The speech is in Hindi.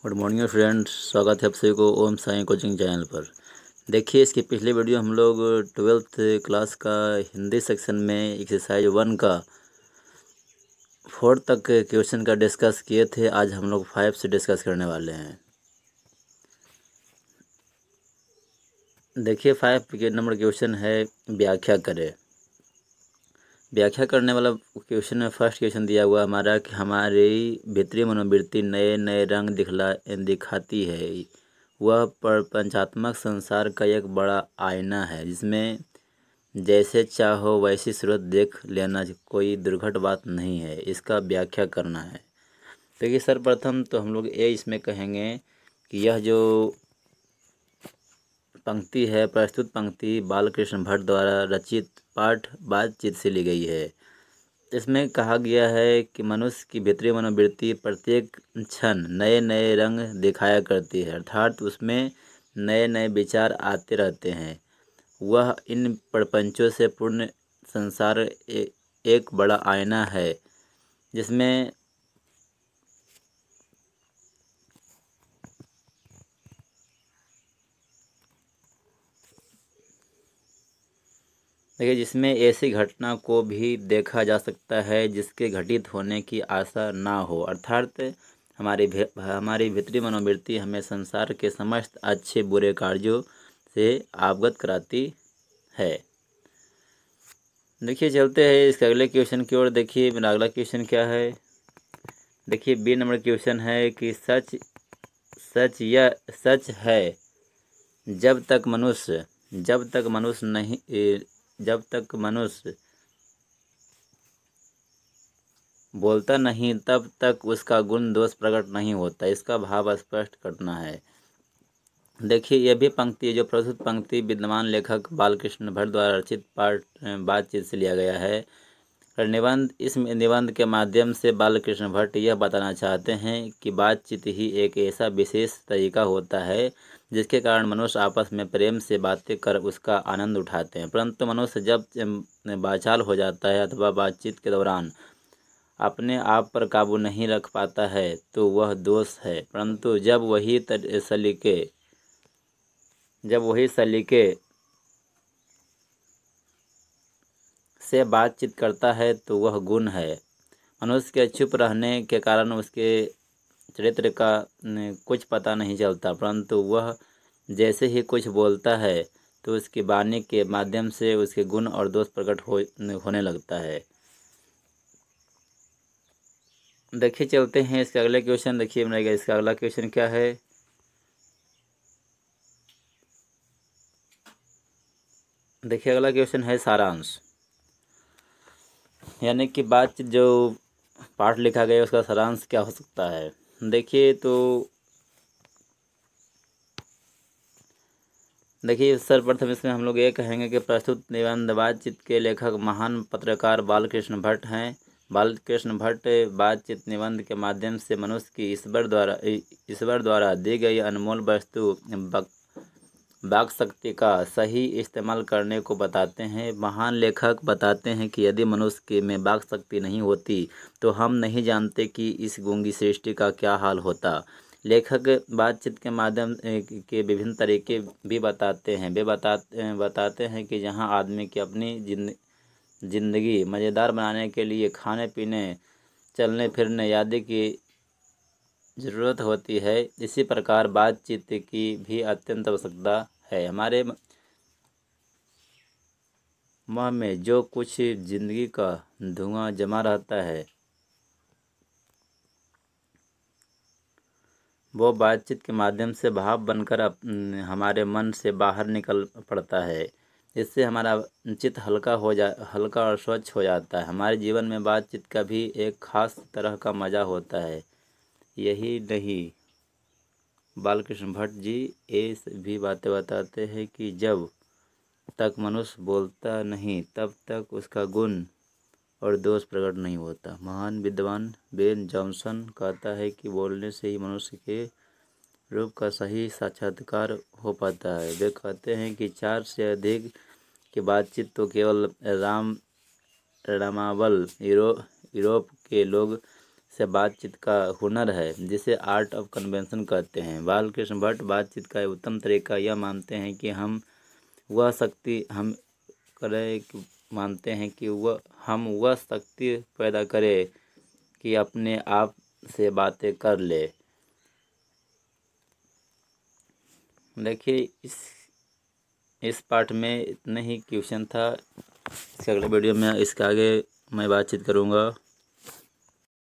गुड मॉर्निंग फ्रेंड्स, स्वागत है आप सभी को ओम साई कोचिंग चैनल पर। देखिए, इसकी पिछली वीडियो हम लोग 12th क्लास का हिंदी सेक्शन में एक्सरसाइज 1 का 4 तक क्वेश्चन का डिस्कस किए थे। आज हम लोग 5 से डिस्कस करने वाले हैं। देखिए, 5 के नंबर क्वेश्चन है व्याख्या करें। व्याख्या करने वाला क्वेश्चन में फर्स्ट क्वेश्चन दिया हुआ हमारा कि हमारी भीतरी मनोवृत्ति नए नए रंग दिखाती है। वह पंचात्मक संसार का एक बड़ा आईना है जिसमें जैसे चाहो वैसी सूरत देख लेना कोई दुर्घट बात नहीं है। इसका व्याख्या करना है। देखिए, सर्वप्रथम तो हम लोग इसमें कहेंगे कि यह जो पंक्ति है, प्रस्तुत पंक्ति बालकृष्ण भट्ट द्वारा रचित पाठ बातचीत से ली गई है। इसमें कहा गया है कि मनुष्य की भीतरी मनोवृत्ति प्रत्येक क्षण नए नए रंग दिखाया करती है, अर्थात उसमें नए नए विचार आते रहते हैं। वह इन प्रपंचों से पूर्ण संसार एक बड़ा आईना है जिसमें ऐसी घटना को भी देखा जा सकता है जिसके घटित होने की आशा ना हो, अर्थात हमारी भीतरी मनोवृत्ति हमें संसार के समस्त अच्छे बुरे कार्यों से अवगत कराती है। देखिए, चलते हैं इसके अगले क्वेश्चन की ओर। देखिए, मेरा अगला क्वेश्चन क्या है। देखिए, बी नंबर क्वेश्चन है कि सच है जब तक मनुष्य बोलता नहीं तब तक उसका गुण दोष प्रकट नहीं होता। इसका भाव स्पष्ट करना है। देखिए, यह भी पंक्ति जो प्रस्तुत पंक्ति विद्यमान लेखक बालकृष्ण भट्ट द्वारा रचित पाठ बातचीत से लिया गया है। इस निबंध के माध्यम से बालकृष्ण भट्ट यह बताना चाहते हैं कि बातचीत ही एक ऐसा विशेष तरीका होता है जिसके कारण मनुष्य आपस में प्रेम से बातें कर उसका आनंद उठाते हैं। परंतु मनुष्य जब वाचाल हो जाता है अथवा बातचीत के दौरान अपने आप पर काबू नहीं रख पाता है तो वह दोष है। परंतु जब वही सलीके से बातचीत करता है तो वह गुण है। मनुष्य के चुप रहने के कारण उसके चरित्र का कुछ पता नहीं चलता, परंतु वह जैसे ही कुछ बोलता है तो उसकी वाणी के माध्यम से उसके गुण और दोष प्रकट होने लगता है। देखिए, चलते हैं इसके अगले क्वेश्चन। देखिए, मेरा इसका अगला क्वेश्चन क्या है। देखिए, अगला क्वेश्चन है सारांश, यानी कि बातचीत जो पाठ लिखा गया उसका सारांश क्या हो सकता है। देखिए, सर्वप्रथम इसमें हम लोग ये कहेंगे कि प्रस्तुत निबंध बातचीत के लेखक महान पत्रकार बालकृष्ण भट्ट हैं। बालकृष्ण भट्ट बातचीत निबंध के माध्यम से मनुष्य की ईश्वर द्वारा दी गई अनमोल वस्तु वाक शक्ति का सही इस्तेमाल करने को बताते हैं। महान लेखक बताते हैं कि यदि मनुष्य में वाक शक्ति नहीं होती तो हम नहीं जानते कि इस गूंगी सृष्टि का क्या हाल होता। लेखक बातचीत के माध्यम के विभिन्न तरीके भी बताते हैं। वे बताते हैं कि जहां आदमी की अपनी जिंदगी मज़ेदार बनाने के लिए खाने पीने, चलने फिरने आदि की ज़रूरत होती है, इसी प्रकार बातचीत की भी अत्यंत आवश्यकता है। हमारे मन में जो कुछ जिंदगी का धुआं जमा रहता है वो बातचीत के माध्यम से भाव बनकर हमारे मन से बाहर निकल पड़ता है। इससे हमारा चित्त हल्का और स्वच्छ हो जाता है। हमारे जीवन में बातचीत का भी एक खास तरह का मज़ा होता है। यही नहीं, बालकृष्ण भट्ट जी ये भी बातें बताते हैं कि जब तक मनुष्य बोलता नहीं तब तक उसका गुण और दोष प्रकट नहीं होता। महान विद्वान बेन जॉनसन कहता है कि बोलने से ही मनुष्य के रूप का सही साक्षात्कार हो पाता है। वे कहते हैं कि 4 से अधिक की बातचीत तो केवल रामावल यूरोप के लोग से बातचीत का हुनर है, जिसे आर्ट ऑफ कन्वेंशन कहते हैं। बालकृष्ण भट्ट बातचीत का उत्तम तरीका यह मानते हैं कि हम वह शक्ति पैदा करें कि अपने आप से बातें कर ले। देखिए, इस पार्ट में इतना ही क्वेश्चन था। इसके अगले वीडियो में इसके आगे मैं बातचीत करूँगा।